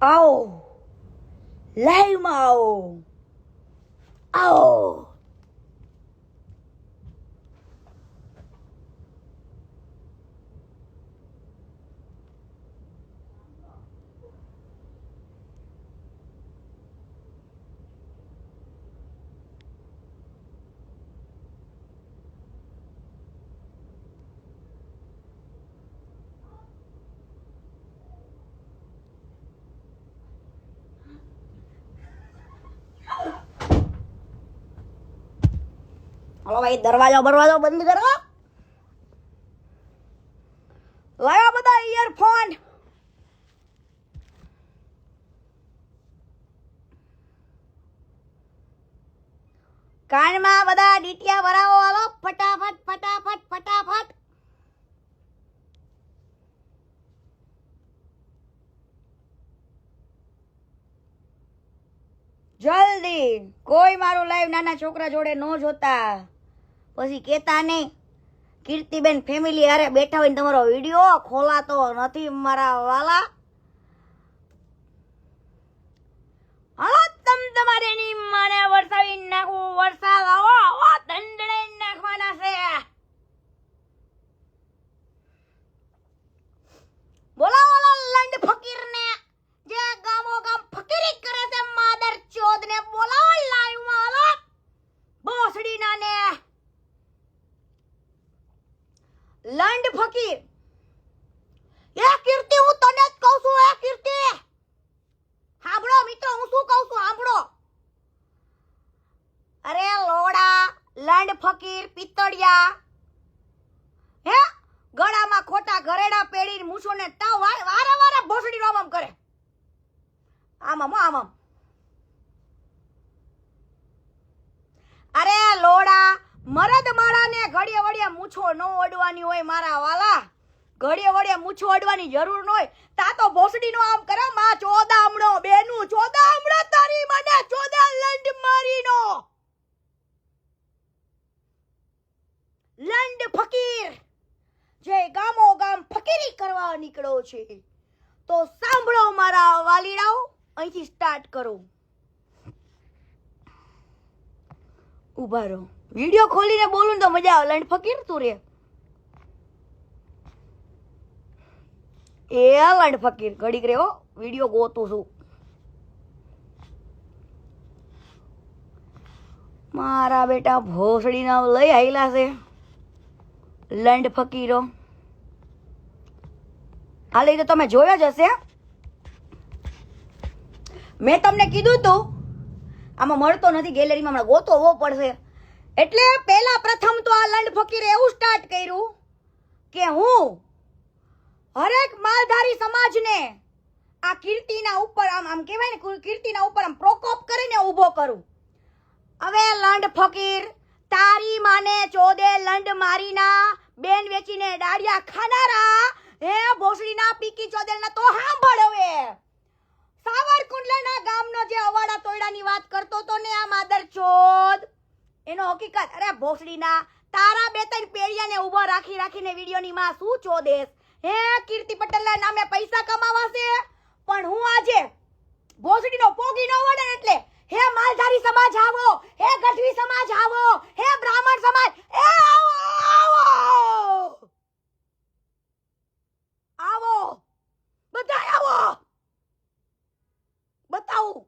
આવો લાઈવમાં આવો આવો હલો ભાઈ દરવાજો બંધ કરો લાયા બધા ઇયરફોન કાનમાં બધા ડીટિયા ભરાવો હાલો ફટાફટ ફટાફટ ફટાફટ જલ્દી કોઈ મારું લાઈવ નાના છોકરા જોડે ન જોતા પછી કેતા નહીં કીર્તિબેન ફેમિલી હારે બેઠા હોય તમારો વિડીયો ખોલાતો નથી મારા વાલા હાલો તમારે ની માને વરસાવી નાખું વરસાદ આવો આવો દંડણે નાખવાના છે બોલાવો લંડ ફકીર ને જે ગામો ગામ ફકીરી કરે છે માદર ચોદ ને બોલાવો લાઈવ માં હાલો બોસડી ના ને લંડ ફકીર એ કીર્તિ હું તને જ કહું છું એ કીર્તિ સાંભળો મિત્રો હું શું કહું છું સાંભળો અરે લોડા લંડ ફકીર પિત્તળિયા હે ગળામાં ખોટા ઘરેડા પેડીને મૂછો ને તાવ વારા ભોસડી આમ કરે આમ અરે લોડા મરદ માળાને ઘડીએ વળીએ મૂછો ન ઓડવાની હોય મારા વાલા ઘડીએ વળીએ મૂછો ઓડવાની જરૂર ન હોય તા તો ભોસડી નો આમ કરે માં ચોદામણો બેનું ચોદામણો તારી મને ચોદા લંડ મારીનો લંડ ફકીર જે ગામો ગામ ફકીરી કરવા નીકળો છે તો સાંભળો મારા વાલીડાઓ અહીંથી સ્ટાર્ટ કરો ઉભા રહો વિડિયો ખોલીને બોલું તો મજા આવે લંડ ફકીર તું રે એ લંડ ફકીર ઘડીક રે હો વિડિયો ગોતું છું મારા બેટા ભોસડી ના લઈ આયેલા છે લંડ ફકીરો હાલે તો તમે જોયો જ હશે મેં તમને કીધું તું આમાં મળતો નથી ગેલેરીમાં હમણાં ગોતવો પડશે એટલે પહેલા પ્રથમ તો આ લંડ ફકીરે એવું સ્ટાર્ટ કર્યું કે હું હરેક માલધારી સમાજને આ કીર્તિના ઉપર આમ કહેવાય ને કીર્તિના ઉપર આમ પ્રકોપ કરીને ઊભો કરું હવે લંડ ફકીર તારી માને ચોદે લંડ મારીના બેન વેચીને ડાળિયા ખાનારા હે ભોસડીના પીકી ચોદેલના તો સાંભળ હવે સાવરકુંડલાના ગામનો જે અવાડા તોયડાની વાત કરતો તો ને આ માદર ચોદ એનો હકીકત અરે ભોસડીના તારા બે ત્રણ પેડિયાને ઊભો રાખીને વિડિયોની માં શું ચોદેસ હે કીર્તિ પટેલના નામે પૈસા કમાવાશે પણ હું આજે ભોસડીનો પોગી ન વડે એટલે હે માલધારી સમાજ આવો હે ગઢવી સમાજ આવો હે બ્રાહ્મણ સમાજ એ આવો આવો આવો બધા આવો બતાવું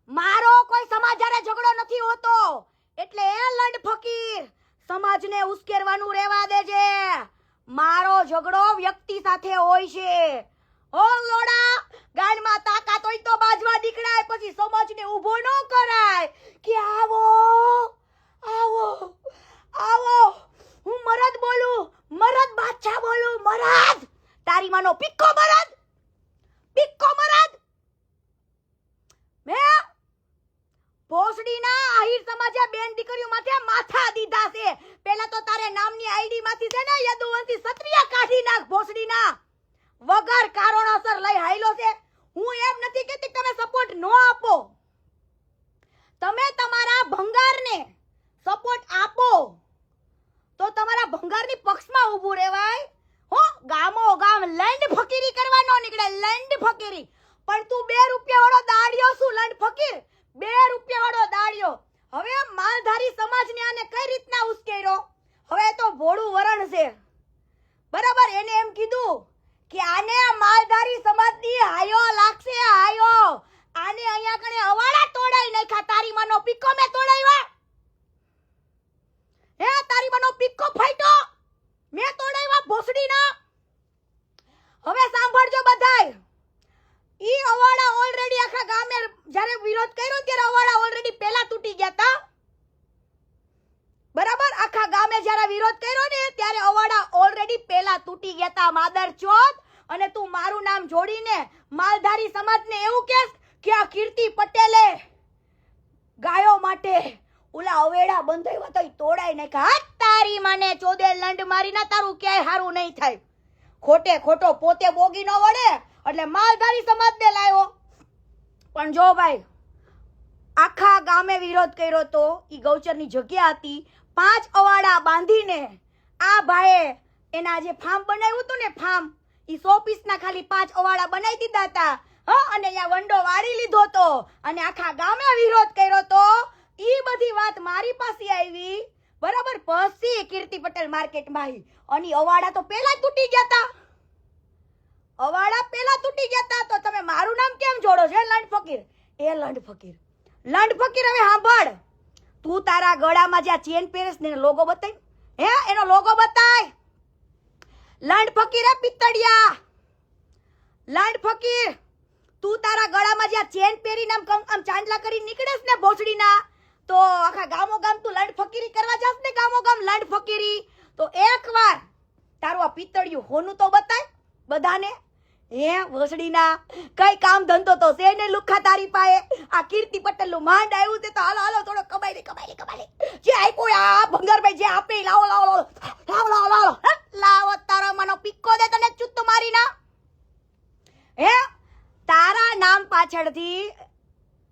મારો કોઈ સમાજ હારે ઝઘડો નથી હોતો એટલે એ લંડ ફકીર સમાજને ઉશ્કેરવાનું રહેવા દેજે મારો ઝઘડો વ્યક્તિ સાથે હોય છે ઓ લોડા ગાનમાં તાકાત હોય તો બાજવા દીકડાય પછી સમાજને ઊભો ન કરાય કે આવો આવો આવો હું મરદ બોલું મરદ બાદશાહ બોલું મરદ તારી માનો પિક્કો મરદ મે ભોસડીના આહિર સમાજે બેન દીકરીઓ માથે માથા દીધા છે પહેલા તો તારે નામની આઈડી માંથી છે ને યદુવંશી ક્ષત્રિય કાઢી નાખ ભોસડીના વગર કારણોસર લઈ હાઈલો છે હું એમ નથી કહેતી તમે સપોર્ટ ન આપો તમે તમારા ભંગારને સપોર્ટ આપો તો તમારા ભંગારની પક્ષમાં ઊભું રહેવાય હો ગામો ગામ લંડ ફકીરી કરવા ન નીકળે લંડ ફકીરી પણ તું 2 રૂપિયા વાળો દાડિયો શું લંડ ફકીર? 2 રૂપિયા વાળો દાડિયો. હવે માલધારી સમાજને આને કઈ રીતના ઉશ્કેર્યો? હવે તો ભોળું વરણ છે બરાબર. એને એમ કીધું કે આને માલધારી સમાજની હાયો લાગશે, હાયો. આને અહીંયા કણે અવાડા તોડાઈ નાખ્યા. તારી માનો પીકો મે તોડાવ્યા. હે તારી માનો પીકો ફાટ્યો મે તોડાવ્યા ભોસડીના. હવે સાંભળજો બધાય. ઈ અવાડા ઓલરેડી આખા ગામે જ્યારે વિરોધ કર્યો ત્યારે અવાડા ઓલરેડી પહેલા તૂટી ગયા હતા બરાબર. આખા ગામે જ્યારે વિરોધ કર્યો ને ત્યારે અવાડા ઓલરેડી પહેલા તૂટી ગયા હતા. માદર ચોથ. અને તું મારું નામ જોડીને માલધારી સમાજને એવું કહેશ કે આ કીર્તિ પટેલે ગાયો માટે ઓલા અવેડા બંધાવ્યા તો તોડાઈ નાખ્યા. તારી માને ચોદે લંડ મારીને તારું ક્યાંય હારું નહીં થાય. ખોટે ખોટો પોતે બોગી ન વળે એટલે માલધારી સમાજને લાવ્યો. પણ જો ભાઈ આખા ગામે વિરોધ કર્યો તો ઈ ગૌચરની જગ્યા હતી. 5 અવાડા બાંધીને આ ભાઈએ એના જે ફાર્મ બનાવ્યું હતું ને ફાર્મ, ઈ 100 પીસના ખાલી 5 અવાડા બનાવી દીધા હતા. અને અહીંયા વંડો વાળી લીધો તો અને આખા ગામે વિરોધ કર્યો તો. ઈ બધી વાત મારી પાસે આવી બરાબર. પછી કીર્તિ પટેલ માર્કેટમાં આવી અને અવાડા તો પહેલા તૂટી ગયા હતા. અવાડા પહેલા તૂટી ગયા હતા તો તમે મારું નામ કેમ જોડો છો લંડ ફકીર? એ લંડ ફકીર, લંડ ફકીર હવે સાંભળ. તું તારા ગળામાં જ્યાં ચેન પહેરેસ ને લોગો બતાય. હે એનો લોગો બતાય. લંડ ફકીર હે પિત્તડિયા. લંડ ફકીર તું તારા ગળામાં જ્યાં ચેન પહેરીને આમ ચાંદલા કરી નીકળેસ ને ભોસડીના તો આખા ગામો ગામ તું લંડ ફકીરી કરવા જાસ ને ગામો ગામ લંડ ફકીરી. તો એકવાર તારું આ પિત્તળિયું હોનું તો બતાય બધાને. હે ભોસડીના કઈ કામ ધંધો તો છે ને લુખા તારી પાસે. આ કીર્તિ પટેલ નું માંડ આવ્યું છે તો હાલો હાલો થોડો કમાઈ લે. જે આપ્યો આ ભંગારભાઈ જે આપે લાવો લાવો લાવો લાવો લાવો લાવો. તારા માનો પીકો દે તને ચુત્ત મારી ના. હે તારા નામ પાછળથી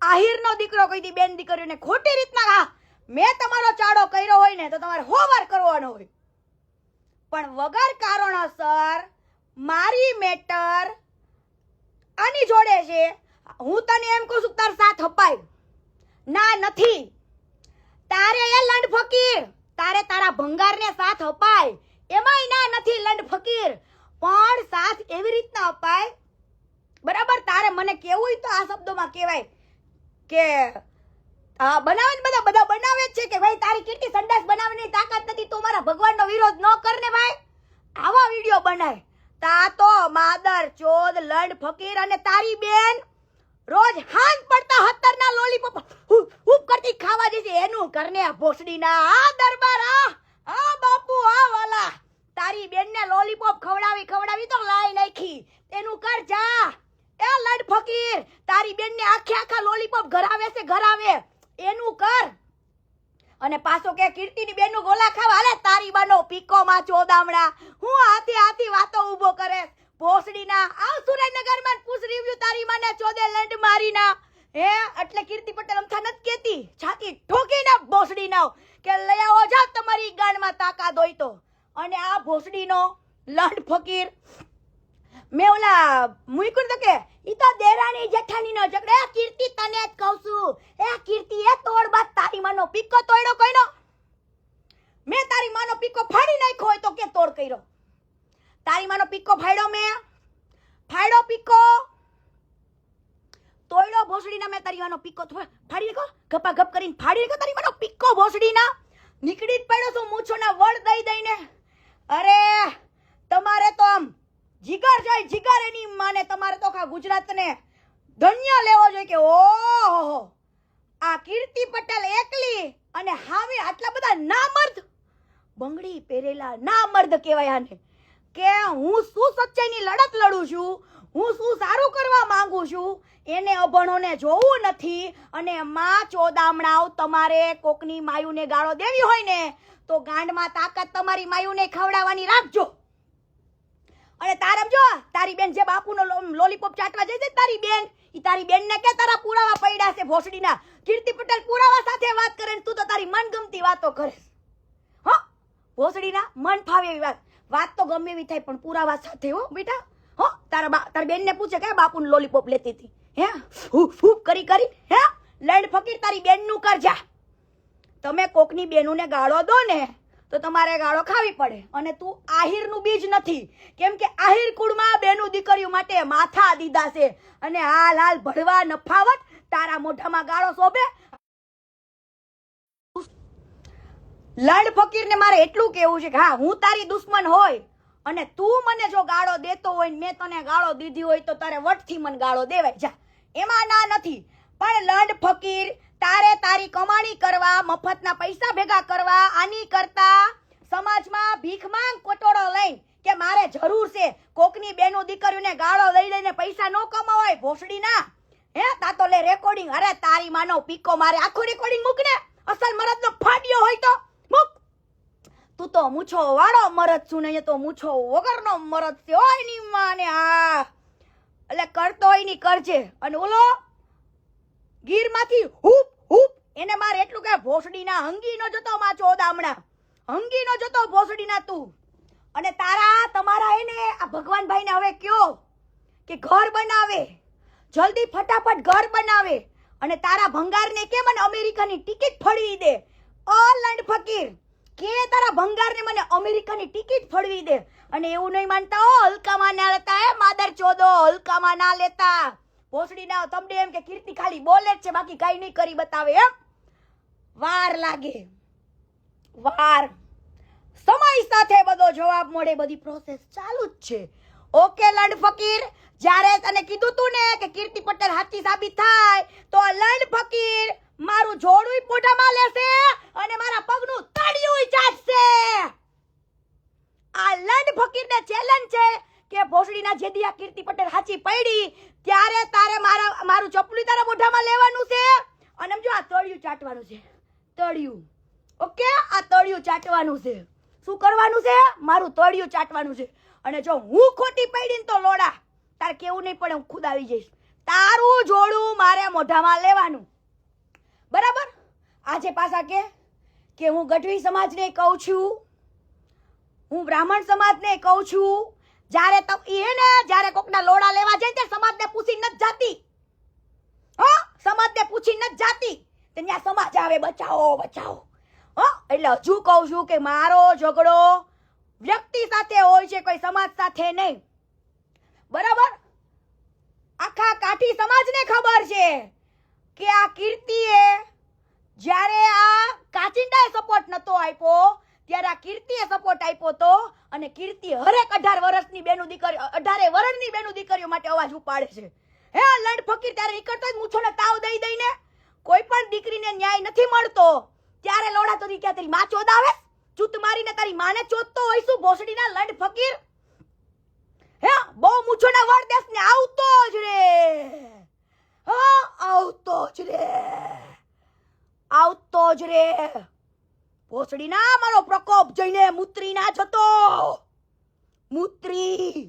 આહિરનો દીકરો કહી દી બેન દીકરીઓને ખોટી રીતના મેં તમારો ચાડો કર્યો હોય ને તો તમારે હોવાર કરવાનો હોય. પણ વગર કારણોસર મારી મેટર આની જોડે છે. હું તને એમ કહું છું તાર સાથ અપાય ના નથી. તારે એ લંડ ફકીર તારે તારા ભંગારને સાથ અપાય એમાંય ના નથી લંડ ફકીર. પણ સાથ એવી રીતના અપાય બરાબર. તારે મને કેવું તો આ શબ્દોમાં કહેવાય કે બનાવે ને બધા બનાવે જ છે કે ભાઈ તારી કેટલી સંડાસ બનાવવાની તાકાત નથી તો મારા ભગવાનનો વિરોધ ન કર ને ભાઈ. આવા વિડીયો બનાય તા તો માદર ચોદ લંડ ફકીર. અને તારી બેન રોજ હાંજ પડતા 17 ના લોલીપોપ હુપ કરતી ખાવા જશે એનું કરને ભોસડીના. આ દરબાર આ બાપુ આ વાલા તારી બેનને લોલીપોપ ખવડાવી તો લાઈ નાખી. એનું કર જા એ લંડ ફકીર. તારી બેનને આખા લોલીપોપ ઘરાવે એનું કર. અને પાછો કે કીર્તિની બેનનું ગોલા ખાવા હાલે તારી બાનો પીકો માં ચોદામણા. હું હાથી વાતો ઊભો કરે ભોસડીના. આવ સુરેન્દ્રનગરમાં પૂછ રિવ્યુ તારી માને ચોદે લંડ મારીના. હે એટલે કીર્તિ પટેલ અમથા નથી કેતી છાતી ઠોકીને ભોસડીના કે લઈ આવો જા તમારી ગાનમાં તાકાત હોય તો. અને આ ભોસડીનો લંડ ફકીર મેં ઓલા મૂક્યું તો કે ઈ તો દેરાણી જેઠાણીનો ઝઘડો. એ કીર્તિ તને જ કહું છું. એ કીર્તિ એ તોડ બાદ તારી માનો પીકો તોડ્યો કોઈનો? મેં તારી માનો પીકો ફાડી નાખ્યો હોય તો કે તોડ કર્યો? તારી માનો પીકો ફાડ્યો મેં? ફાડ્યો પીકો તોડ્યો ભોસડીના? મેં તારી માનો પીકો ફાડી નાખ્યો ગપા ગપ કરીને ફાડી નાખ્યો તારી માનો પીકો ભોસડીના. નીકળી જ પડ્યો છું મૂછોના વળ દઈને. અરે તમારે તો આમ જીગર જોઈ જીગર એની માને. તમારે તો આખા ગુજરાતને ધન્ય લેવો જોઈએ કે ઓહો આ કીર્તિ પટેલ એકલી અને હાવી આટલા બધા નામર્દ બંગડી પહેરેલા નામર્દ કહેવાય આને. કે હું શું સચ્ચાઈની લડત લડું છું, હું શું સારું કરવા માંગુ છું એને અભણોને જોવું નથી. અને માં ચોદામણાઓ તમારે કોકની માયુને ગાળો દેવી હોય ને તો ગાંડમાં તાકાત તમારી માયુને ખવડાવવાની રાખજો. અને તારમ જો તારી બેન જે બાપુનો લોલીપોપ ચાટવા જઈ છે તારી બેન, ઈ તારી બેનને કે તારા પુરાવા પડ્યા છે ભોસડીના. કીર્તિ પટેલ પુરાવા સાથે વાત કરે ને તું તો તારી મનગમતી વાતો કરે. હા ભોસડીના મન ફાવે એવી વાત તો ગમે એવી થાય પણ પુરાવા સાથે હો બેટા. હો તારા બેનને પૂછે કે બાપુને લોલીપોપ લેતી હતી હે હૂપ કરી હે લંડ ફકીર તારી બેનનું કરજા તમે કોકની બેનુને ગાળો દો ને તો તમારે ગાળો ખાવી પડે અને તું આહિરનું બીજ નથી કેમ કે આહિર કુળમાં બેનું દીકરીઓ માટે માથા દીધા છે અને હાલ ભળવા નફાવત તારા મોઢામાં ગાળો શોભે લંડ ફકીરને મારે એટલું કેવું છે કે હા હું તારી દુશ્મન હોય અને તું મને જો ગાળો દેતો હોય ને મેં તને ગાળો દીધી હોય તો તારે વટથી મને ગાળો દેવાય જા એમાં ના નથી પણ લંડ ફકીર તારે તારી કમાણી કરવા મફતના પૈસા ભેગા કરવા આની કરતા સમાજમાં ભીખ માંગ કોટોડો લઈને કે મારે જરૂર છે કોકની બેનો દીકરીઓને ગાળો લઈ લઈને પૈસા ન કમાવાય ભોસડી ના હે તા તો લે રેકોર્ડિંગ અરે તારી માનો પીકો મારે આખું રેકોર્ડિંગ મૂક ને અસલ મરદનો ફાડ્યો હોય તો મૂક તું તો મૂછો વાળો મરદ છું ને તો મૂછો વગરનો મરદ છે ઓય ની માને આ એટલે કરતો હોય ની કરજે અને ઓલો ગીરમાંથી હૂપ એને મારે એટલું કે ભોસડીના હંગી નો જતો માં ચોદામણા હંગી નો જતો ભોસડીના તું અને તમારા એને આ ભગવાનભાઈને હવે કયો કે ઘર બનાવે જલ્દી ફટાફટ ઘર બનાવે અને તારા ભંગારને કે મને અમેરિકાની ટિકિટ ફળવી દે ઓ લંડ ફકીર કે તારા ભંગારને મને અમેરિકાની ટિકિટ ફળવી દે અને એવું નહીં માનતા હો હલકામાં ના લેતા હે માદર ચોદો હલકામાં ના લેતા ભોસડીના તમને એમ કે કીર્તિ ખાલી બોલે જ છે બાકી કઈ નહીં કરી બતાવે એમ વાર લાગે વાર સમય સાથે બધો જવાબ મળે બધી પ્રોસેસ ચાલુ જ છે ઓકે લંડ ફકીર જ્યારે તને કીધું તું ને કે કીર્તિ પટેલ હાથી સાબિત થાય તો લંડ ફકીર મારું જોડું પોઢામાં લેશે અને મારા પગનું તળિયું ચાટશે આ લંડ ફકીરને ચેલેન્જ છે કે ભોસડીના જેદી આ કીર્તિ પટેલ હાચી પડી ત્યારે તારે મારું ચપલું તારા મોઢામાં લેવાનું છે અને જો આ તળિયું ચાટવાનું છે તળિયું ઓકે આ તળિયું ચાટવાનું છે શું કરવાનું છે મારું તળિયું ચાટવાનું છે અને જો હું ખોટી પડીને તો લોડા તારે કેવું નહીં પડે હું ખુદ આવી જઈશ તારું જોડું મારે મોઢામાં લેવાનું બરાબર આજે પાછા કે હું ગઢવી સમાજને કહું છું હું બ્રાહ્મણ સમાજને કહું છું જ્યારે કોકના લોડા લેવા જાય તે સમાજને પૂછી નથી જાતી હો સમાજને પૂછી નથી જાતી તે ત્યાં સમાજ આવે બચાવો હો એટલે હજુ કહું છું કે મારો ઝઘડો વ્યક્તિ સાથે હોય છે કોઈ સમાજ સાથે નહીં બરાબર આખા કાઠી સમાજને ખબર છે કે આ કીર્તિએ જ્યારે આ કાચિંડાએ સપોર્ટ નતો આપ્યો ત્યારે આ કીર્તિએ સપોર્ટ આપ્યો તો અને કીર્તિ હરેક 18 વર્ષની બેનું દીકરીઓ 18 વર્ષની બેનું દીકરીઓ માટે અવાજ ઉપાડે છે હે લંડ ફકીર ત્યારે નીકળતો જ મૂછોને તાવ દઈને કોઈ પણ દીકરીને ન્યાય નથી મળતો ત્યારે લોડા તો ક્યાં તારી માં ચોદાવે ચૂત મારીને તારી માને ચોદતો હોય શું ભોસડીના લંડ ફકીર હે બહુ મૂછોના વરદેશ ને આવતો જ રે હા આવતો જ રે ભોસડીના મારો પ્રકોપ જોઈને મૂત્રી ના જતો મૂત્રી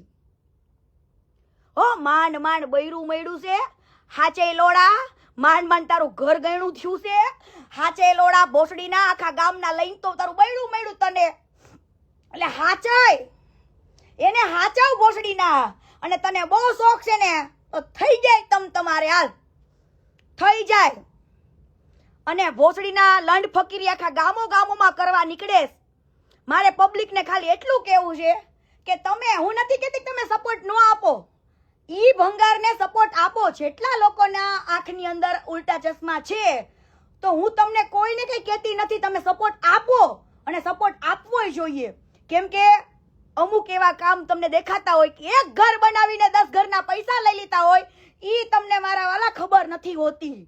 હો માંડ બૈરું મળ્યું છે હાચે લોડા માંડ તારું ઘર ગયણું થયું છે હાચે લોડા ભોસડીના આખા ગામના લઈને તો તારું બૈરું મળ્યું તને એટલે હાચાય એને હાચાવ ભોસડીના અને તને બહુ શોખ છે ને તો થઈ જાય તમારે હાલ થઈ જાય અને ભોસડીના લંડ ફકીરી આખા ગામોમાં કરવા નીકળે મારે પબ્લિકને ખાલી એટલું કહેવું છે કે તમે હું નથી કહેતી તમે સપોર્ટ ન આપો ઈ ભંગારને સપોર્ટ આપો જેટલા લોકોના આંખની અંદર ઉલટા ચશ્મા છે તો હું તમને કોઈને કઈ કહેતી નથી તમે સપોર્ટ આપો અને સપોર્ટ આપવો જોઈએ કેમ કે અમુક એવા કામ તમને દેખાતા હોય કે એક ઘર બનાવીને 10 ઘરના પૈસા લઈ લેતા હોય ઈ તમને મારા વાલા ખબર નથી હોતી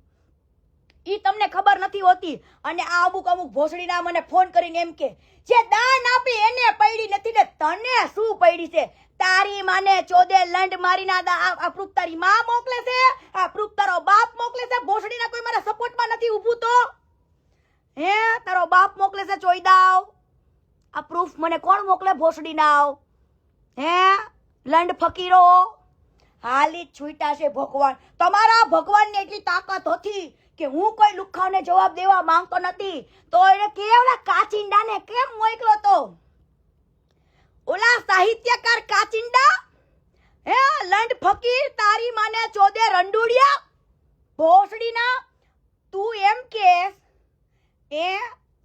અને આ અમુક ભોસડીના મને ફોન કરીને એમ કે જે દાન આપી એને પડી નથી ને તને શું પડી છે તારી માને ચોદે લંડ મારીના આ પ્રૂફ તારી માં મોકલે છે આ પ્રૂફ તારો બાપ મોકલે છે ભોસડીના કોઈ મારા સપોર્ટમાં નથી ઊભું તો હે તારો બાપ મોકલે છે ચોઈદાવ આ પ્રૂફ મને કોણ મોકલે ભોસડીના હે લંડ ફકીરો હાલી છૂટા છે ભગવાન તમારા ભગવાનને એટલી તાકાત હતી કે હું કોઈ લુખાને જવાબ દેવા માંગતો નથી તો એને કેવડા કાચિંડાને કેમ મોકલો તો ઓલા સાહિત્યકાર કાચિંડા હે ફકીર તારી માને ચોદે રંડુડિયા ભોસડીના તું એમ કેસ એ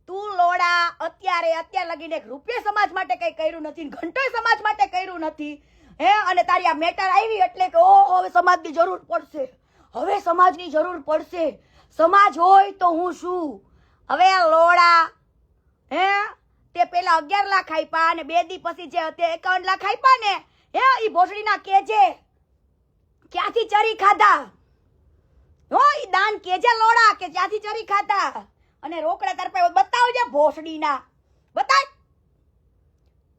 તું લોડા અત્યાર લગીને એક રૂપિયા સમાજ માટે કઈ કર્યું નથી, ઘંટોય સમાજ માટે કર્યું નથી હે, અને તારી આ મેટર આવી એટલે કે ઓહો હવે સમાજની જરૂર પડશે, હવે સમાજની જરૂર પડશે, સમાજ હોય તો હું શું. હવે લોડા હે તે પેલા 11 લાખ આપ્યા અને 2 દી પછી જે 51 લાખ આપ્યા ને હે ઈ ભોસડીના કેજે ક્યાંથી ચરી ખાધા, હો ઈ દાન કેજે લોડા કે ક્યાંથી ચરી ખાધા, અને રોકડા તાર પાસે બતાવજે ભોસડીના, બતાય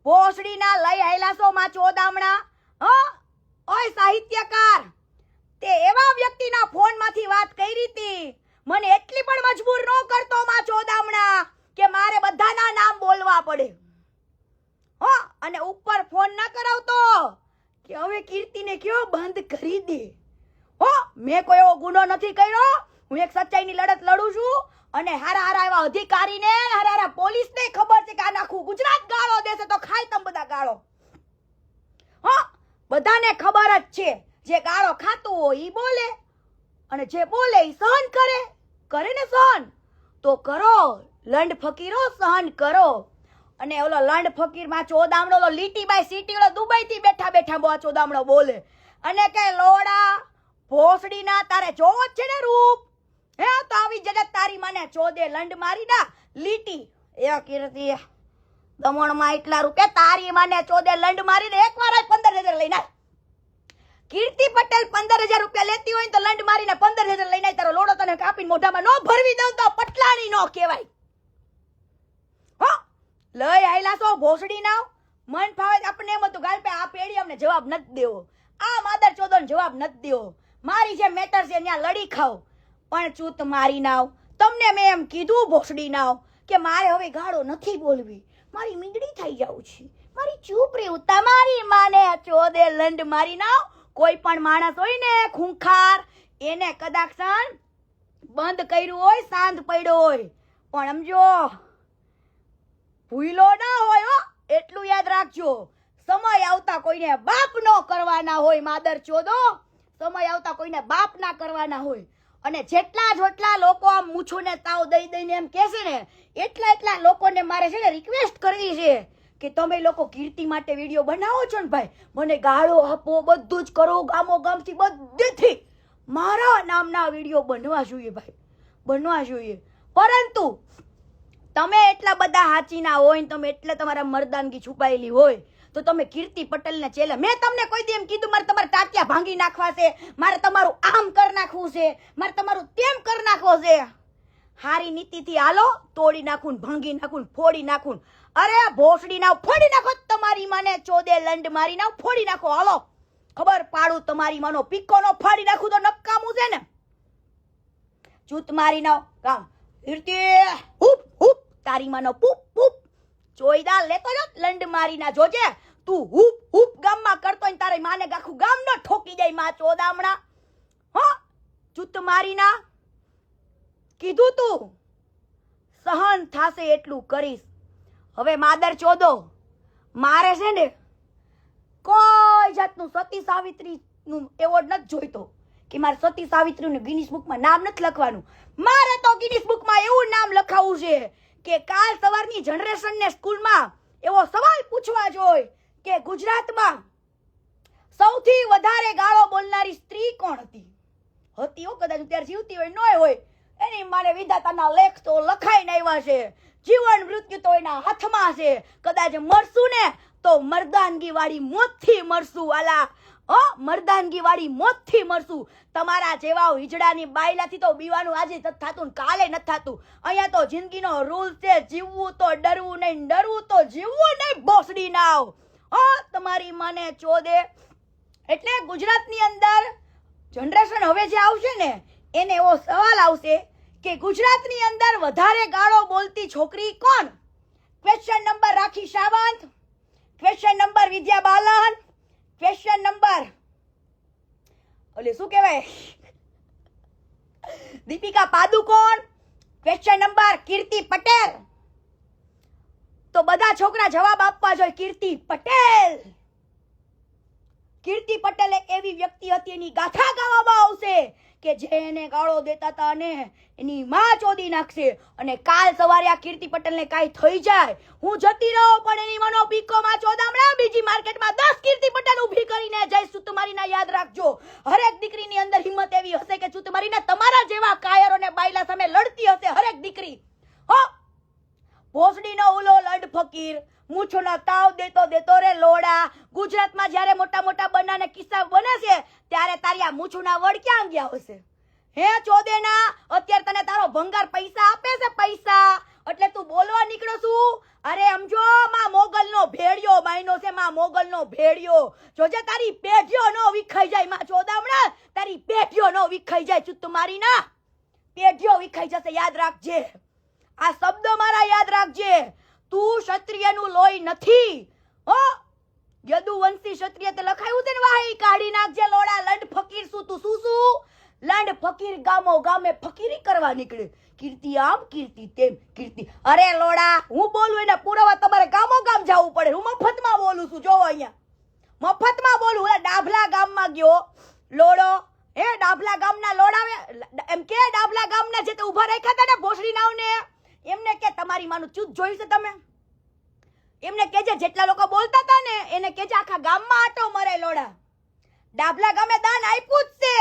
ભોસડીના લઈ આયલાસો માં ચોદામણા. ઓય સાહિત્યકાર તે એવા વ્યક્તિના ફોનમાંથી વાત કરી હતી, મને એટલી પણ મજબૂર ન કરતો માં ચોદામણા કે મારે બધાના નામ બોલવા પડે, હો અને ઉપર ફોન ના કરાવતો કે હવે કીર્તિને કયો બંધ કરી દે. હો મેં કોઈ એવો ગુનો નથી કર્યો, હું એક સચ્ચાઈની લડત લડું છું, અને હારા એવા અધિકારીને હારા પોલીસને ખબર છે કે આ આખું ગુજરાત ગાળો દેશે તો ખાય તમ બધા ગાળો. હો બધાને ખબર જ છે જે ગાળો ખાતું હોય ઈ બોલે, અને જે બોલે ઈ સહન કરે ને સહન તો કરો, લંડ ફકીરો સહન કરો. અને ઓલો લંડ ફકીર માં ચોદામણો ઓલો લીટી બાય સિટી ઓલો દુબઈ થી બેઠા બો ચોદામણો બોલે અને કે લોડા ભોસડીના તારે જોવો જ છે ને રૂપ હે, તો આવી જગત તારી માને ચોદે લંડ મારી ના લીટી એ કીર્તિ દમણમાં એટલા રૂપિયા તારી માને ચોદે લંડ મારીને એકવાર જ 15,000 લઈને આય. કીર્તિ પટેલ 15,000 રૂપિયા લેતી હોય તો લંડ મારીને 15,000 લઈને તારો લોડો તને કાપીને મોઢામાં નો ભરવી દઉં તો પટલાણી નો કહેવાય. હો લઈ આયલા છો ભોસડી ના મન ફાવે આપણે એમ હતું ગાલ પે આ પેડી અમને જવાબ નથી દેવો, આ માદર ચોદોને જવાબ નથી દેવો, મારી જે મેટર છે ત્યાં લડી ખાવ, પણ ચૂત મારી નાવ. તમને મેં એમ કીધું ભોસડી નાવ કે મારે હવે ગાળો નથી બોલવી, મારી મીંડળી થઈ જાઉં છે, મારી ચૂપ રહેવું, તમારી માને ચોદે લંડ મારી નાવ. કોઈ પણ માણસ હોય ને ખૂંખાર એને કદાચ બંધ કર્યું હોય, સાંજ પડ્યો હોય, પણ સમજો ભૂલો ના હોય હો, એટલું યાદ રાખજો. સમય આવતા કોઈને બાપ નો કરવાના હોય માદર ચોદો, સમય આવતા કોઈને બાપ ના કરવાના હોય. અને જેટલા લોકો આમ મૂછોને તાવ દઈને એમ કહેશે ને એટલા લોકોને મારે છે ને રિક્વેસ્ટ કરવી છે કે તમે લોકો કીર્તિ માટે વિડીયો બનાવો છો ને ભાઈ, મને ગાળો આપો, બધું જ કરો, ગામોગામથી બધેથી મારા નામના વિડીયો બનવા જોઈએ ભાઈ, બનવા જોઈએ. પરંતુ તમે એટલા બધા હાચીના હોય ને તમે એટલે તમારા મર્દાનગી છુપાયેલી હોય તો તમે કીર્તિ પટેલને ચેલે, મેં તમને કોઈ દી એમ કીધું મારે તમારા ટાટિયા ભાંગી નાખવા છે, મારે તમારું આમ કરી નાખવું છે, મારે તમારું તેમ કરી નાખવો છે. હારી નીતિથી હાલો, તોડી નાખું, ભાંગી નાખું, ફોડી નાખું. અરે ભોસડી નાવ ફોડી નાખો, તમારી માને ચોદે લંડ મારી નાવ ફોડી નાખો. હાલો ખબર પાડું, તમારી માનો પીકો નો ફાડી નાખું તો નકામું છે ને. ચૂત મારી નાવ કામ કીર્તિ હુપ હુપ તારી માનો પૂપ પૂપ ચોયદા લેતો જ લંડ મારી ના જોજે. તું હુપ હુપ ગામમાં કરતો ને તારી માને આખું ગામ નો ઠોકી જાય માં ચોદામણા. હો ચૂત મારી ના કીધું તું સહન થાશે એટલું કરીશ. હવે માદર ચોદો મારે છે ને કોઈ જાતનું સતી સાવિત્રી નું એવોર્ડ નથી જોઈતો કે મારે સતી સાવિત્રી નું ગિનિસ બુકમાં નામ નથી લખવાનું. મારે તો ગિનિસ બુકમાં એવું નામ લખાવવું છે કે કાલ સવારની જનરેશનને સ્કૂલમાં એવો સવાલ પૂછવા જોઈએ કે ગુજરાતમાં સૌથી વધારે ગાળો બોલનારી સ્ત્રી કોણ હતી. હતી હો, કદાચ અત્યારે જીવતી હોય ન હોય, એની મારે વિધાતાના લેખ તો લખાઈને આવ્યા છે, જીવન મૃત્યુ તો એના હાથમાં છે. કદાચ મરશું ને તો મર્દાનગી વાળી મોતથી મરશું વાલા, મર્દાનગી વાળી મોતથી મરશું. તમારા જેવા હિજડાની બાયલાથી તો બીવાનું આજે નથી થતું ને કાલે નથી થતું. અહીંયા તો જિંદગીનો રૂલ છે, જીવવું તો ડરવું નહીં, ડરવું તો જીવવું નહીં. ભોસડી નાવ તમારી માને ચોદે. એટલે ગુજરાતની અંદર જનરેશન હવે જે આવશે ને એને એવો સવાલ આવશે કે ગુજરાતની અંદર વધારે ગાળો બોલતી છોકરી કોણ? ક્વેશ્ચન નંબર રાખી Sawant, question number Vidya Balan, question number ઓલે શું કહેવાય દીપિકા પાદુકોણ, ક્વેશ્ચન નંબર કીર્તિ પટેલ. તો બધા છોકરા જવાબ આપવા જોઈએ કીર્તિ પટેલ, કીર્તિ પટેલ એક એવી વ્યક્તિ હતી, એની ગાથા ગાવામાં આવશે કે જેને ગાળો દેતા હતા ને એની માં ચોદી નાખશે. અને કાલ સવારે આ કીર્તિ પટેલને કાંઈ થઈ જાય, હું જતી રહું પણ એની મનો પીકો માં ચોદામણા બીજી માર્કેટમાં 10 કીર્તિ પટેલ ઊભી કરીને જઈશું. તમારીના યાદ રાખજો, હરેક દીકરીની અંદર હિંમત એવી હશે કે શું તમારીના તમારા જેવા કાયરોને બાયલા સામે લડતી હશે હરેક દીકરી. હો ભોસડીનો ઓલો લડ ફકીર મૂછોનો તાવ દેતો દેતો રે લોડા. ગુજરાતમાં જ્યારે મોટા મોટા બનાને કિસ્સા બને છે ત્યારે તારી આ મૂછુના વડ ક્યાં ગયા હશે? હે ચોદેના, અત્યારે તને તારો ભંગાર પૈસા આપે છે પૈસા, એટલે તું બોલવા નીકળો છું? અરે સમજો, માં મોગલનો ભેડિયો બાયનો છે, માં મોગલનો ભેડિયો. જોજે તારી પેઢીઓ નો વિખાઈ જાય, માં ચોદામણા તારી પેઢીઓ નો વિખાઈ જાય. ચૂત મારી ના પેઢીઓ વિખાઈ જશે, યાદ રાખજે. આ શબ્દ મારા યાદ રાખજે. તું ક્ષત્રિયનું લોહી નથી. હો યદુવંશી ક્ષત્રિય તે લખાયું છે ને, વાહી કાઢી નાખજે લોડા. લંડ ફકીર શું તું? શું લંડ ફકીર ગામો ગામે ફકીરી કરવા નીકળે. કીર્તિ આમ કીર્તિ તેમ કીર્તિ. અરે લોડા, હું બોલું એના પુરાવા તમારે ગામો ગામ જવું પડે. હું મફતમાં બોલું છું, જોવો અહીંયા મફતમાં બોલું. ડાભલા ગામમાં ગયો લોડો, હે ડાભલા ગામના લોડાવે એમ કે ડાભલા ગામના જે તે ઊભા રાખ્યા હતા ને ભોસડી નાવને, એમને કે તમારી માનું ચૂત જોઈ છે તમે? એમને કેજે જેટલા લોકો બોલતા હતા ને એને કેજે આખા ગામમાં આટો મરે લોડા. ડાભલા ગામે દાન આપ્યું જ છે,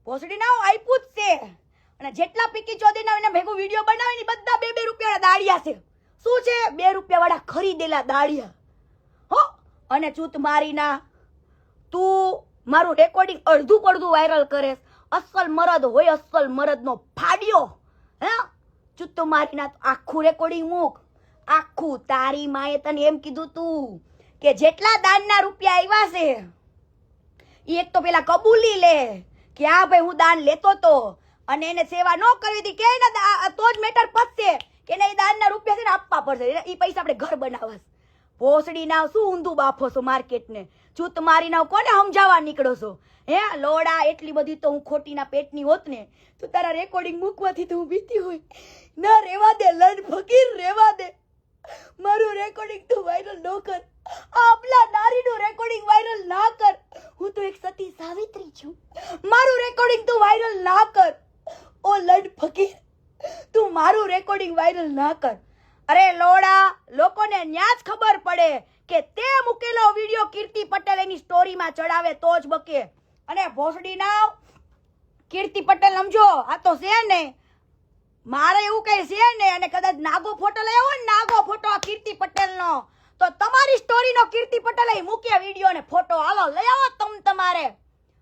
ભોસડી નાવ આપ્યું જ છે. અને જેટલા પીકી ચોદી ના એને ભેગું વિડીયો બનાવીને બધા 2-2 રૂપિયાના દાળિયા છે. શું છે? 2 રૂપિયા વાળા ખરીદેલા દાળિયા. હો અને ચૂત મારીના તું મારું રેકોર્ડિંગ અડધું પડધું વાયરલ કરે. અસલ મરદ હોય, અસલ મરદનો ફાડ્યો. હે ચૂત મારીના આખું રેકોર્ડિંગ મૂક, આખું. તારી માએ તને એમ કીધું તું કે જેટલા દાનના રૂપિયા આવ્યા છે એ એક તો પેલા કબૂલી લે કે હા ભાઈ હું દાન લેતો તો, અને એને સેવા ન કરવી હતી કે તો જ મેટર પતશે કે એને દાનના રૂપિયા છે ને આપવા પડશે. એ પૈસા આપણે ઘર બનાવવા. ભોસડી ના શું ઊંધું બાફો છો માર્કેટને? ચૂત મારી ના કોને સમજાવવા નીકળો છો? હે લોડા, એટલી બધી તો હું ખોટીના પેટની હોત ને તો તારા રેકોર્ડિંગ મૂકવાથી તો હું બીતી હોય ના. રેવા દે લડ ફકીર, રેવા દે. મારું રેકોર્ડિંગ તો વાયરલ ન કર. આપલા નારીનું રેકોર્ડિંગ વાયરલ ના કર. હું તો એક સતી સાવિત્રી છું. મારું રેકોર્ડિંગ તું વાયરલ ના કર. ઓ લડ ફકીર, તું મારું રેકોર્ડિંગ વાયરલ ના કર. અરે લોડા, લોકોને ન્યા જ ખબર પડે કે તે મૂકેલો વિડિયો કીર્તિ પટેલ એની સ્ટોરીમાં ચડાવે તો જ બકે. અને ભોસડી નાવ કીર્તિ પટેલ સમજો આ તો છે ને, મારે એવું કઈ છે ને. અને કદાચ નાગો ફોટો લઈ આવો ને, નાગો ફોટો આ કીર્તિ પટેલનો, તો તમારી સ્ટોરીનો કીર્તિ પટેલે મૂક્યા વિડીયો ને ફોટો હાલો લઈ આવો તમારે.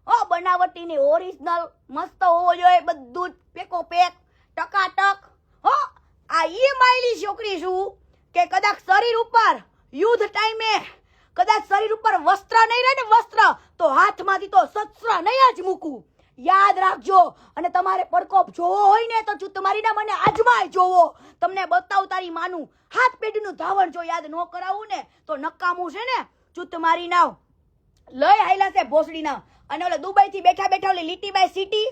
ઓ બનાવટી ની ઓરિજિનલ મસ્ત હોવો જોઈએ, બધું પેકો પેક ટકાટક. હો આ ઈ માયલી છોકરી છું કે કદાચ શરીર ઉપર યુદ્ધ ટાઈમે કદાચ શરીર ઉપર વસ્ત્ર નહીં રહે ને વસ્ત્ર, તો હાથમાંથી તો શસ્ત્ર નહીં જ મૂકું. યાદ રાખજો. અને તમારે પડકોપ જોવો હોય ને તો તમારી ના મને આજમાય જોવો. તમને બતાવું તારી માનું હાથ પેઢીનું ધાવણ. જો યાદ ન કરાવું ને તો નકામું છે ને. ચૂત મારી નાવ લઈ આયલા છે ભોસડી નાવ. અને ઓલે દુબઈ થી બેઠા બેઠા ઓલી લીટી બાય સિટી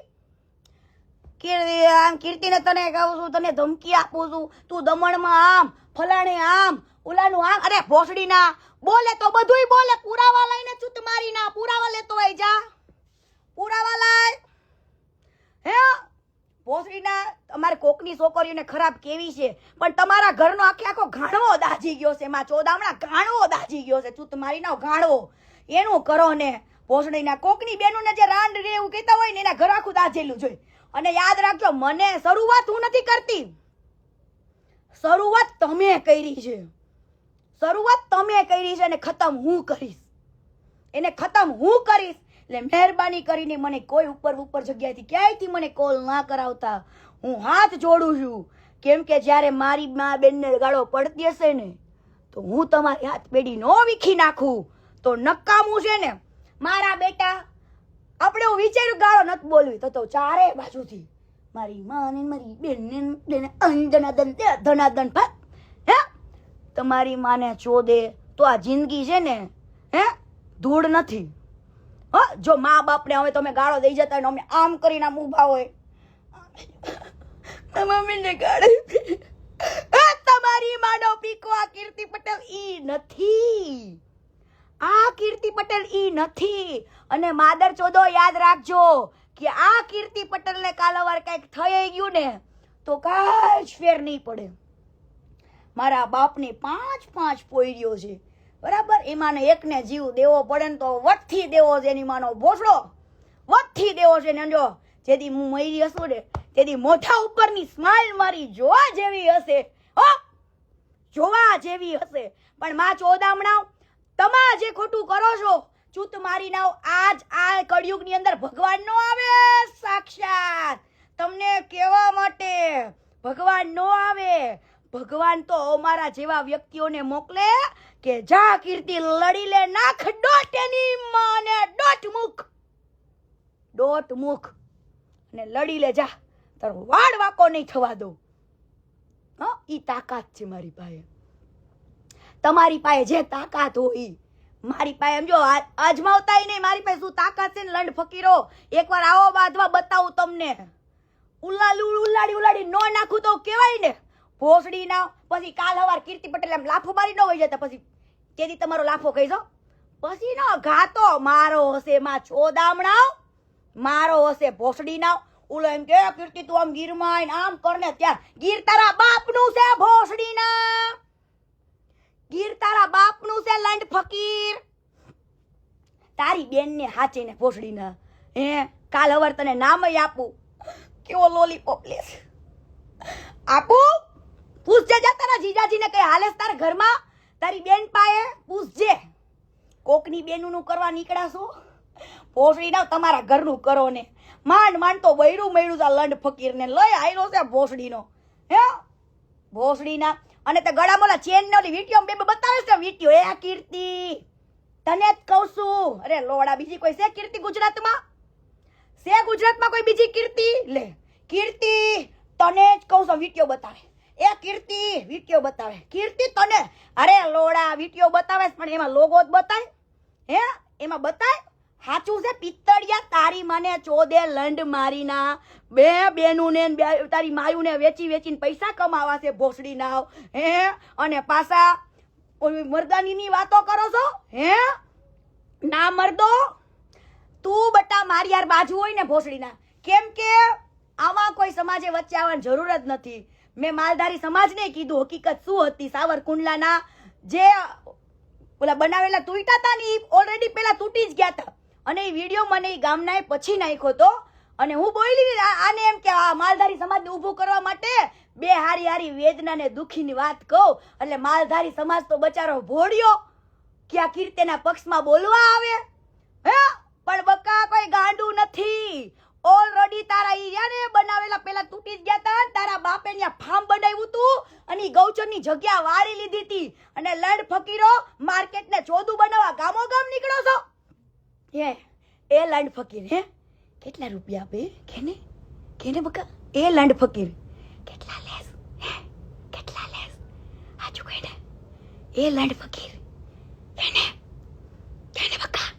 કીર્તિને તને કહું છું, તને ધમકી આપું છું, તું દમણમાં આમ ફલાણે આમ ઓલાનું આમ. અરે ભોસડી ના બોલે તો બધુંય બોલે. પુરાવા લઈને ચૂત મારી ના પુરાવા લેતો હોય. જા પુરાવા લાય. હે ભોસડી ના અમારે કોકની છોકરીઓને ખરાબ કેવી છે, પણ તમારા ઘરનો આખે આખો ઘાણવો દાજી ગયો છે. માં ચોદામણા ઘાણવો દાજી ગયો છે. ચૂત મારી ના ઘાણવો એનું કરો ને. ભોસડી ના કોકની બેનું જે રાંડ રે એવું કહેતા હોય ને એના ઘર આખું દાજેલું જોઈ. અને યાદ રાખજો, મને શરૂઆત હું નથી કરતી, શરૂઆત તમે કરી છે. શરૂઆત તમે કરી છે અને ખતમ હું કરીશ. એને ખતમ હું કરીશ. એટલે મહેરબાની કરીને મને કોઈ ઉપર જગ્યાએથી ક્યાંયથી મને કોલ ના કરાવતા. હું હાથ જોડું છું. કેમ કે જ્યારે મારી મા બેનને ગાળો પડતી હશે ને તો હું તમારી હાથ પેઢી નો વીખી નાખું તો નકામું છે ને. મારા બેટા આપણે હું વિચાર્યું ગાળો નથી બોલવી તો ચારે બાજુથી મારી માને મારી બેનને ધનાદન હે તમારી માને ચોદે તો આ જિંદગી છે ને હે ધૂળ નથી. જો મા બાપને હવે તમે ગાળો દઈ જતા હોય ને અમે આમ કરીને આમ ઊભા હોય, મમ્મીને ગાળે તમારી માનો પીકો આ કીર્તિ પટેલ ઈ નથી. આ કીર્તિ પટેલ ઈ નથી. અને માદર ચોદો યાદ રાખજો કે આ કીર્તિ પટેલને કાલવાર કંઈક થઈ ગયું ને તો કાંઈ જ ફેર નહીં પડે. મારા બાપની 5 પોયરીઓ છે બરાબર, એમાંને એકને જીવ દેવો પડે ને તો વટથી દેવો છે. એની માનો ભોસડો વટથી દેવો છે ને જો જેથી હું મરી હશું ને તેથી મોઢા ઉપરની સ્માઇલ મારી જોવા જેવી હશે, હો જોવા જેવી હશે. પણ માં ચોદામણા તમા જે ખોટું કરો છો ચૂત મારી નાવ. આજ આ કળિયુગની અંદર ભગવાન નો આવે સાક્ષાત તમને કહેવા માટે. ભગવાન નો આવે. ભગવાન તો અમારા જેવા વ્યક્તિઓને મોકલે કે જા કીર્તિ લડી લે, નાખ ડોટ એની માને ડોટ મુખ અને લડી લે જા, તારો વાડ વાકો નહીં થવા દો. હા ઈ તાકાત છે મારી પાસે. તમારી પાસે જે તાકાત હોય મારી પાસે એમ જો અજમાવતાય નહીં. મારી પાસે શું તાકાત છે ને લંડ ફકીરો, એકવાર આવો બાંધવા બતાવું તમને. ઉલાડી નો નાખું તો કેવાય ને ભોસડી ના. પછી કાલ હવાર કીર્તિ પટેલ એમ લાફો મારી ન હોય જતા પછી તેથી તમારો લાફો કહી દો પછી નો ઘાતો મારો હશે. માં ચોદામણા મારો હશે ભોસડી ના. ઓલો એમ કે કીર્તિ તું આમ ગીરમાં આમ કરને, ત્યાં ગીર તારા બાપનું છે ભોસડી ના. ગીર તારા બાપનું છે લંડ ફકીર. તારી બેનને હાચીને ભોસડી ના. હે કાલ હવાર તને નામય આપું. કેવો લોલીપોપ લેસ આપું. પૂછજે જા તારા જીજાજીને કઈ હાલેસ તારા ઘરમાં તારી બેન પાએ પૂછજે. કોકની બેનનું કરવા નીકળાશો ભોસડી ના. તમારા ઘરનું કરો ને. માંડ તો બૈરું મળ્યું છે લંડ ફકીર ને લઈ આયરો છે ભોસડી નો. હે ભોસડી ના. અને તે ગળા મોલા ચેન ને ઓલી વીટીઓ બે બતાવે છે વીટીઓ. એ કીર્તિ તને જ કહું છું. અરે લોડા બીજી કોઈ છે કીર્તિ ગુજરાતમાં? છે ગુજરાતમાં કોઈ બીજી કીર્તિ? લે કીર્તિ તને જ કહું છું વીટીઓ બતાવે. એ કીર્તિ વીટીઓ બતાવે. કીર્તિ તને અરે લોડા વીટીઓ બતાવે પણ એમાં લોગો જ બતાય. હે એમાં બતાય સાચું છે પિત્તળિયા. તારી માને ચોદે લંડ મારીના બે બેનું ને તારી માયું ને વેચીને પૈસા કમાવા છે ભોસડી ના. હે અને પાછા મરદાની ની વાતો કરો છો. હે ના મરદો તું બટા મારી યાર બાજુ હોય ને ભોસડી ના. કેમ કે આવા કોઈ સમાજે વચ્ચે આવવાની જરૂર જ નથી. મેં માલધારી સમાજને કીધું હકીકત શું હતી. સાવરકુંડલાના જે ઓલા બનાવેલા તૂટ્યા હતા ને ઓલરેડી પેલા તૂટી જ ગયા હતા. અને એ વિડીયો મને ગામના પછી નાખ્યો હતો. અને હું બોલી આને એમ કે આ માલધારી સમાજને ઊભું કરવા માટે બે હારી વેદના ને દુખીની વાત કહું. એટલે માલધારી સમાજ તો બચારો ભોળ્યો કે આ કીર્તિના પક્ષમાં બોલવા આવે. હે પણ બકા કોઈ ગાંડું નથી. ઓલરેડી તારા ઈયાને બનાવેલા પેલા તૂટી જ ગયા હતા. તારા બાપે ત્યાં ફાર્મ બનાવ્યું હતું અને ગૌચરની જગ્યા વાળી લીધી હતી. અને લંડ ફકીરો માર્કેટને ચોદું બનાવવા ગામો ગામ નીકળો છો. એ લંડ ફકીર હે કેટલા રૂપિયા આપે કેને બકા? એ લંડ ફકીર કેટલા લેસ? કેટલા લેસ? હાચુ કહે ને. એ લંડ ફકીર કેને બકા?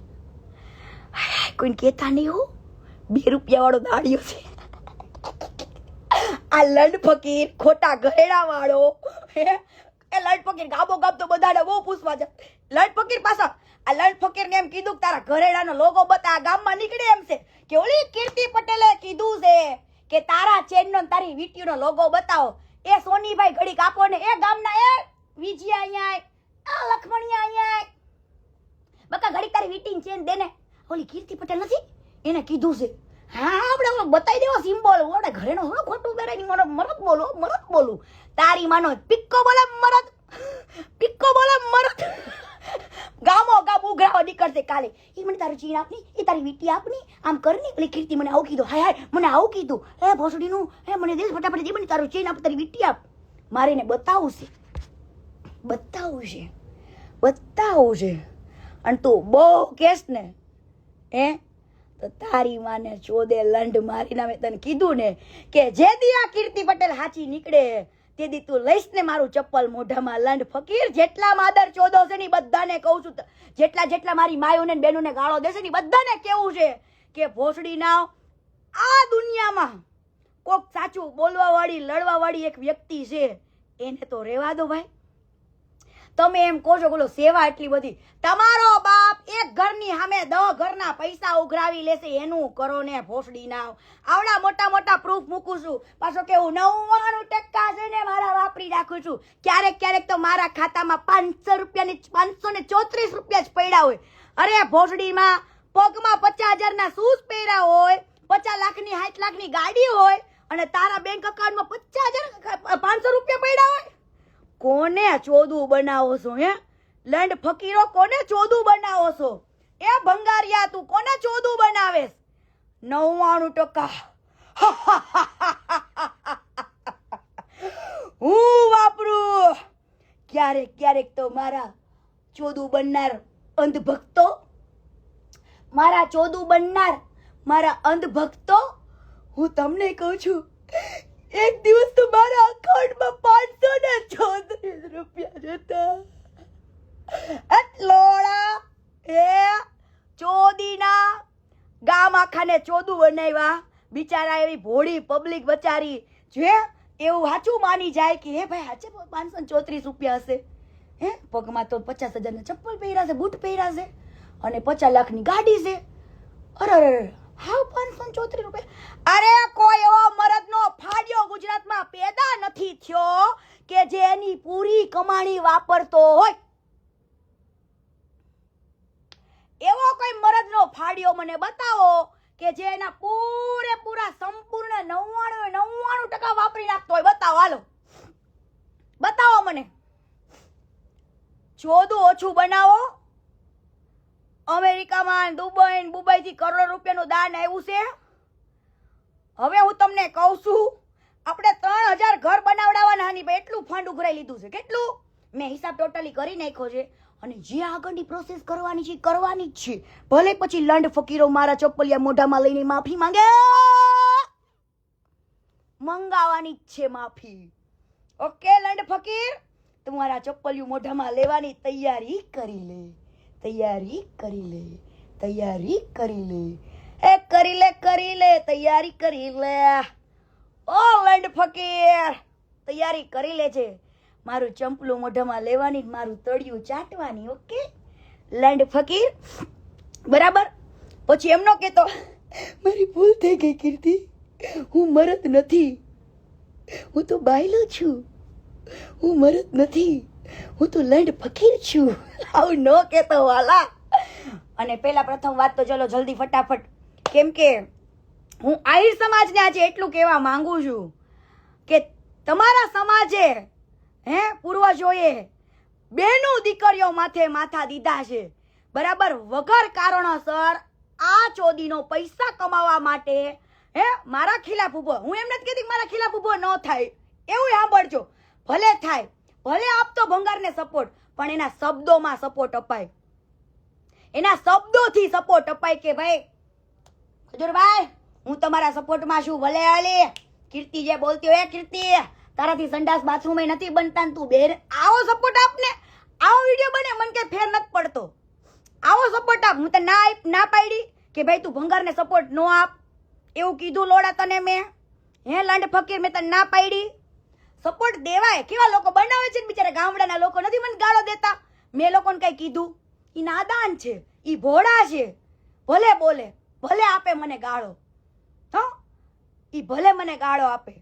કોઈને કહેતા નહીં હો. 2 રૂપિયા વાળો દાડિયો છે આ લંડ ફકીર. ખોટા ગહેડા વાળો. એ લંડ ફકીર ગાબો ગાબ તો બધાને બહુ પૂછવા જાય. લંડ ફકીર પાછા આ લંડ ફકીર ને એમ કીધું કે તારા ઘરેડાનો લોગો બતા ગામમાં નીકળે એમ છે કે ઓલી કીર્તિ પટેલે કીધું છે કે તારા ચેનનો તારી વીટીનો લોગો બતાવો. એ સોનીભાઈ ઘડીક આપો ને. એ ગામના એ વિજયા અહીંયા આ લખમણિયા અહીંયા બકા ઘડીક તારી વીટીની ચેન દે ને. ઓલી કીર્તિ પટેલ નથી એને કીધું છે. હા આપણે બતાવી દેવો સિમ્બોલ. ઓડે ઘરેનો હો ખોટું બેરાની મરદ બોલું. તારી માનો પિક્કો બોલે મરદ ગામો ગામ ઉઘરાવા નીકળશે કાલે. એ મને તારું ચીન આપની, એ તારી વીટી આપની, આમ કરની. એટલે કીર્તિ મને આવું કીધું. હાય મને આવું કીધું. હે ભોસડીનું હે મને દિલ ફટાફટ દે મને તારું ચીન આપ, તારી વીટી આપ. મારે એને બતાવવું છે. અને તું બહુ કેસ ને હે તો તારી માને ચોદે લંડ મારીને મેં તને કીધું ને કે જે દી આ કીર્તિ પટેલ હાચી નીકળે તે દી તું લઈશ ને મારું ચપ્પલ મોઢામાં. લંડ ફકીર જેટલા માદર ચોદો છે ને બધાને કહું છું. જેટલા મારી માયોને બેનોને ગાળો દેશે ને બધાને કેવું છે કે ભોસડી ના આ દુનિયામાં કોક સાચું બોલવા વાળી લડવા વાળી એક વ્યક્તિ છે. એને તો રહેવા દો ભાઈ. તમે એમ કહો છો બોલો સેવા એટલી બધી. તમારો બાપ એક ઘરની સામે 10 ઘરના પૈસા ઉઘરાવી લેશે એનું કરો ને ભોસડી ના. આવડા મોટા મોટા પ્રૂફ મૂકું છું. પાછો કેવું 99% છે ને મારા વાપરી નાખું છું. ક્યારેક ક્યારેક તો મારા ખાતામાં 500 રૂપિયાની 534 રૂપિયા જ પડ્યા હોય. અરે ભોસડીમાં પગમાં 50,000 ના શૂઝ પહેર્યા હોય, 50 લાખની 60 લાખની ગાડી હોય અને તારા બેંક એકાઉન્ટમાં 50,000 500 રૂપિયા પડ્યા હોય. કોને ચોદું બનાવો છો હે? લંડ ફકીરો કોને ચોદું બનાવો છો? એ ભંગારિયા તું કોને ચોદું બનાવેસ? 99% હું વાપરું. ક્યારેક ક્યારેક તો મારા ચોદું બનનાર અંધભક્તો, મારા ચોદું બનનાર મારા અંધભક્તો, હું તમને કહું છું, એક દિવસ તો મારા અકાઉન્ટમાં 534 રૂપિયા જતા. એટલોડા એ ચોદીના ગામ આખાને ચોદું બનાવ્યા. બિચારા એવી ભોળી પબ્લિક બચારી જે એવું સાચું માની જાય કે હે ભાઈ સાચે 534 રૂપિયા હશે. હે પગમાં તો 50,000 ના ચપ્પલ પહેર્યા છે, બૂટ પહેર્યા છે અને 50 લાખની ગાડી છે. અરે હાવ 534 રૂપિયા. અરે કોઈ એવો મરદનો ફાડ્યો ગુજરાતમાં પેદા નથી થયો કે જે એની પૂરી કમાણી વાપરતો હોય. એવો કોઈ મરદનો ફાડ્યો મને બતાવો કે જે એના પૂરેપૂરા સંપૂર્ણ 99% વાપરી નાખતો હોય. બતાવો, હાલો બતાવો મને. ચોદું ઓછું બનાવો. અમેરિકામાં દુબઈ થી કરોડો રૂપિયાનું દાન આવ્યું છે. હવે હું તમને કહું છું, આપણે 3000 ઘર બનાવડાવવાના ની એટલું ફંડ ઉઘરાઈ લીધું છે. કેટલું? મેં હિસાબ ટોટલી કરી નાખ્યો છે અને જે આગળની પ્રોસેસ કરવાની છે કરવાની જ છે. ભલે પછી લંડ ફકીરો મારા ચપ્પલિયા મોઢામાં લઈને માફી માંગે, મંગાવાની જ છે માફી. ઓકે લંડ ફકીર, તમારા ચપ્પલિયું મોઢામાં લેવાની તૈયારી કરી લે, તૈયારી કરી લે, તૈયારી કરી લે. એ કરી લે તૈયારી કરી લે. ઓ લંડ ફકીર તૈયારી કરી લે છે. મારું ચંપલું મોઢામાં લેવાની, મારું તળિયું ચાટવાની. ઓકે લંડ ફકીર, બરાબર? પછી એમનો કેતો મારી ભૂલ થઈ ગઈ કીર્તિ, હું મરદ નથી, હું તો બાયલો છું, હું મરદ નથી, હું તો લંડ ફકીર છું. આવું ન કેતો વાલા. અને પેલા પ્રથમ વાત તો ચલો જલ્દી ફટાફટ, કેમ કે હું આહિર સમાજને આજે એટલું કહેવા માંગુ છું કે તમારા સમાજે પૂર્વજોએ બેનું દીકરીઓ માથે માથા દીધા છે, બરાબર? વગર કારણોસર આ ચોદીનો પૈસા કમાવા માટે મારા ખિલાફ ઉભો. હું એમ નથી કહેતી મારા ખિલાફ ઉભો ન થાય, એવું સાંભળજો. ભલે થાય, ભલે આપતો ભંગારને સપોર્ટ, પણ એના શબ્દોમાં સપોર્ટ અપાય, એના શબ્દોથી સપોર્ટ અપાય કે ભાઈ ખજૂરભાઈ હું તમારા સપોર્ટમાં છું. ભલે હાલે કીર્તિ જે બોલતી હોય, કીર્તિ તારાથી સંડાસ બાથરૂમ નથી બનતા, તું બેર આવો સપોર્ટ આપને. આવો વિડીયો બને મને કઈ ફેર નથી પડતો. આવો સપોર્ટ આપ. હું તો ના પાડી કે ભાઈ તું ભંગારને સપોર્ટ નો આપ, એવું કીધું લોડા તને મેં? લંડ ફકીર મેં તને ના પાડી. સપોર્ટ દેવાય. કેવા લોકો બનાવે છે ને બિચારા ગામડાના લોકો, નથી મને ગાળો દેતા. મેં લોકોને કઈ કીધું? ઈ નાદાન છે, ઈ ભોળા છે. ભલે બોલે, ભલે આપે મને ગાળો, ઈ ભલે મને ગાળો આપે,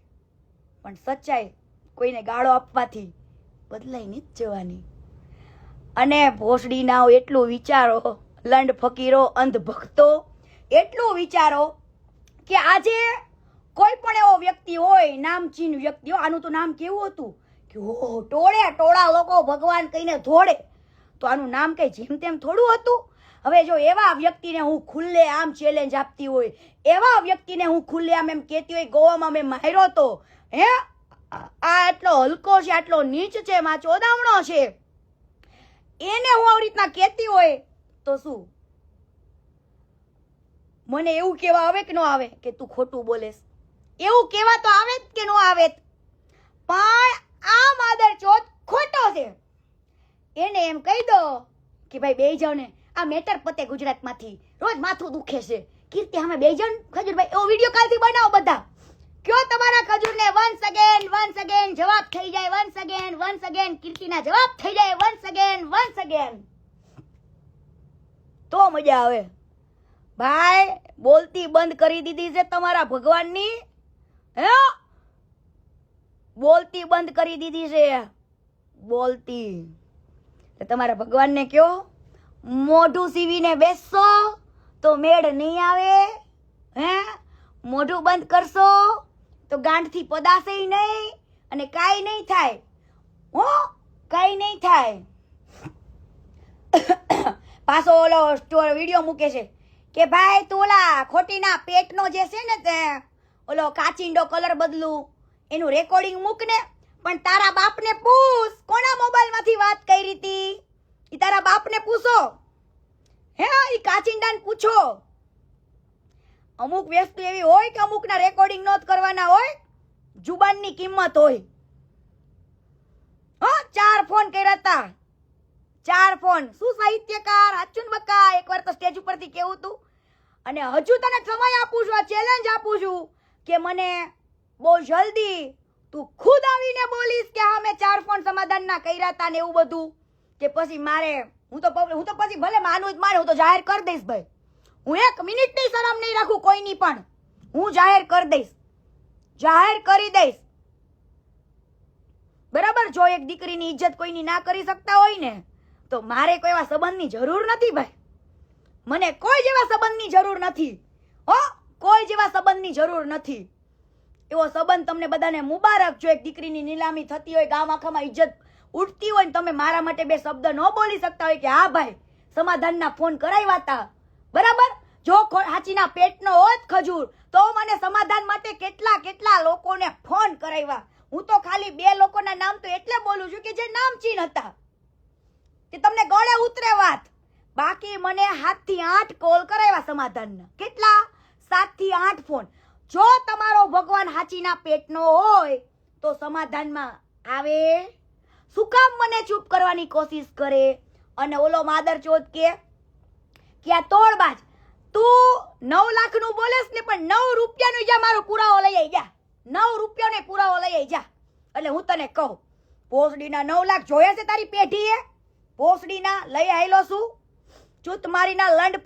પણ સચ્ચાઈ કોઈને ગાળો આપવાથી બદલાઈ નહીં જવાની. અને ભોસડી નાવ એટલું વિચારો, લંડ ફકીરો અંધભક્તો એટલું વિચારો કે આજે કોઈ પણ એવો વ્યક્તિ હોય, નામચીન વ્યક્તિ હોય, આનું તો નામ કેવું હતું કે ઓહો ટોળે ટોળા લોકો ભગવાન કહીને ધોડે, તો આનું નામ કઈ જેમ તેમ થોડું હતું. હવે જો એવા વ્યક્તિને હું ખુલ્લે આમ ચેલેન્જ આપતી હોય, એવા વ્યક્તિને હું ખુલ્લે આમ એમ કહેતી હોય ગોવામાં મેં માર્યો તો આ આટલો હલકો છે, આટલો નીચ છે, માં ચોદામણો છે, એને હું આવી રીતના કહેતી હોય તો શું મને એવું કહેવા આવે કે ન આવે કે તું ખોટું બોલેસ? એવું કહેવા તો આવે જ કે ન આવે? પણ આ માદર ચોથ ખોટો છે. એને એમ કહી દો કે ભાઈ બેહી જાવ ને, આ મેટર પતે ગુજરાતમાંથી, રોજ માથું દુખે છે. કીર્તિ અમે બેહી જાવ ને ખજૂરભાઈ, એવો વિડીયો કાલથી બનાવો બધા. કયો તમારા ખજૂરને વન્સ અગેન જવાબ થઈ જાય, વન્સ અગેન કીર્તિના જવાબ થઈ જાય, વન્સ અગેન તો મજા આવે. ભાઈ બોલતી બંધ કરી દીધી છે તમારા ભગવાનની, હે બોલતી બંધ કરી દીધી છે, બોલતી. તમારા ભગવાનને કયો મોઢું સીવીને બેસશો તો મેળ નહીં આવે, હે મોઢું બંધ કરશો તો ગાંઠથી પદાશે નહીં અને કાંઈ નહીં થાય, હો કાંઈ નહીં થાય. પાછો ઓલો વિડીયો મૂકે છે કે ભાઈ તું ઓલા ખોટીના પેટનો જે છે ને તે ઓલો કાચિંડો કલર બદલું એનું રેકોર્ડિંગ મૂક ને, પણ તારા બાપને પૂછ કોના મોબાઈલમાંથી વાત કરી હતી, ઈ તારા બાપને પૂછો, હે ઈ કાચિંડાને પૂછો. અમુક વસ્તુ એવી હોય કે અમુકના રેકોર્ડિંગ નોટ કરવાના હોય, જુબાનની કિંમત હોય. હા 4 ફોન કર્યા હતા, 4 ફોન. શું સાહિત્યકાર હાચુન બકા, એકવાર તો સ્ટેજ ઉપરથી કેવું તું. અને હજુ તને સમય આપું છું, ચેલેન્જ આપું છું કે મને બહુ જલ્દી તું ખુદ આવીને બોલીશ કે હા મેં 4 ફોન સમાધાનના કર્યા હતા ને એવું બધું, કે પછી મારે હું તો પછી ભલે માનું જ માને, હું તો જાહેર કરી દઈશ ભાઈ. હું 1 મિનિટની શરમ નહીં રાખું કોઈની પણ, હું જાહેર કરી દઈશ, જાહેર કરી દઈશ. બરાબર. જો એક દીકરીની ઇજ્જત કોઈની ના કરી શકતા હોય ને તો મારે કોઈ એવા સંબંધની જરૂર નથી ભાઈ, મને કોઈ જેવા સંબંધની જરૂર નથી, હો કોઈ જેવા સંબંધની જરૂર નથી. એવો સંબંધ તમને બધાને મુબારક. જો એક દીકરીની નીલામી થતી હોય, ગામ આખામાં ઇજ્જત ઉઠતી હોય ને તમે મારા માટે 2 શબ્દ ન બોલી શકતા હોય કે હા ભાઈ સમાધાનના ફોન કરાવ્યા હતા, બરાબર. જો હાચીના પેટનો હોત ખજૂર તો મને સમાધાન માટે કેટલા લોકોને ફોન કરાવ્યા. હું તો ખાલી 2 લોકોના નામ તો એટલે બોલું છું કે જે નામચીન હતા, કે તમને ગળે ઉતરે વાત. બાકી મને 7 થી 8 કોલ કરાવ્યા સમાધાનના. કેટલા? 7 થી 8 ફોન. જો તમારો ભગવાન હાચીના પેટનો હોય તો સમાધાનમાં આવે. શું કામ મને ચૂપ કરવાની કોશિશ કરે? અને ઓલો માદર ચોથ કે આ તોડબાજ તું 9 લાખનું બોલેસ ને પણ 9 રૂપિયાનું જા મારો પુરાવો લઈ આવી જા, 9 રૂપિયાનો પુરાવો લઈ આવી જા. એટલે હું તને કહું ભોસડીના 9 લાખ જોયા છે તારી પેઢીએ? ભોસડીના લઈ આવેલો છું ચૂત મારીના લંડ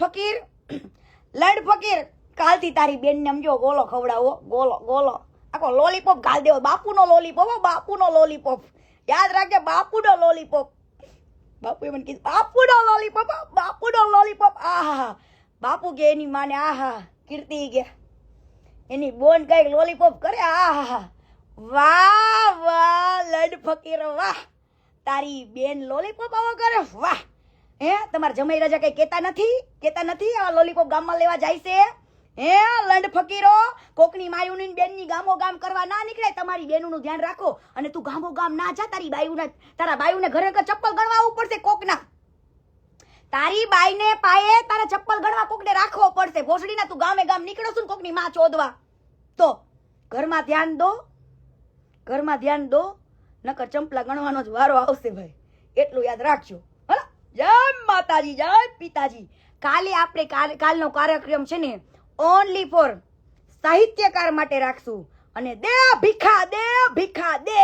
ફકીર કાલથી તારી બેનને સમજો ગોલો ખવડાવો, ગોલો આખો લોલીપોપ ગાલ દેવો, બાપુનો લોલીપોપ, બાપુનો લોલીપોપ યાદ રાખજે, બાપુનો લોલીપોપ. બાપુએ મને કીધું બાપુનો લોલીપોપ. આહા બાપુ કે એની માને આહા કીર્તિ કે એની બોન કઈક લોલીપોપ કરે, આહા વાહ લડ ફકીર વાહ, તારી બેન લોલીપોપ આવો કરે વાહ. હે તમારા જમાઈ રાજા કઈ કેતા નથી આ લોલીપોપ ગામમાં લેવા જાય છે? હે લંડ ફકીરો, કોકની માયુની બેનની ગામો ગામ કરવા ના નીકળે. તમારી બેનનું ધ્યાન રાખો અને તું ગામો ગામ ના જા. તારા બાયુને ઘરે ચપ્પલ ગણવા આવવું પડશે કોકના. તારી બાઈને પાયે તારા ચપ્પલ ગણવા કોકને રાખવો પડશે. ભોસડીના તું ગામે ગામ નીકળો છું કોકની માં ચોદવા. તો ઘરમાં ધ્યાન દો નકર ચંપલા ગણવાનો જ વારો આવશે ભાઈ, એટલું યાદ રાખજો. હલો, જય માતાજી, જય પિતાજી. કાલે આપણે કાલનો કાર્યક્રમ છે ને ઓનલી ફોર સાહિત્યકાર માટે રાખશું. અને દે ભીખા દે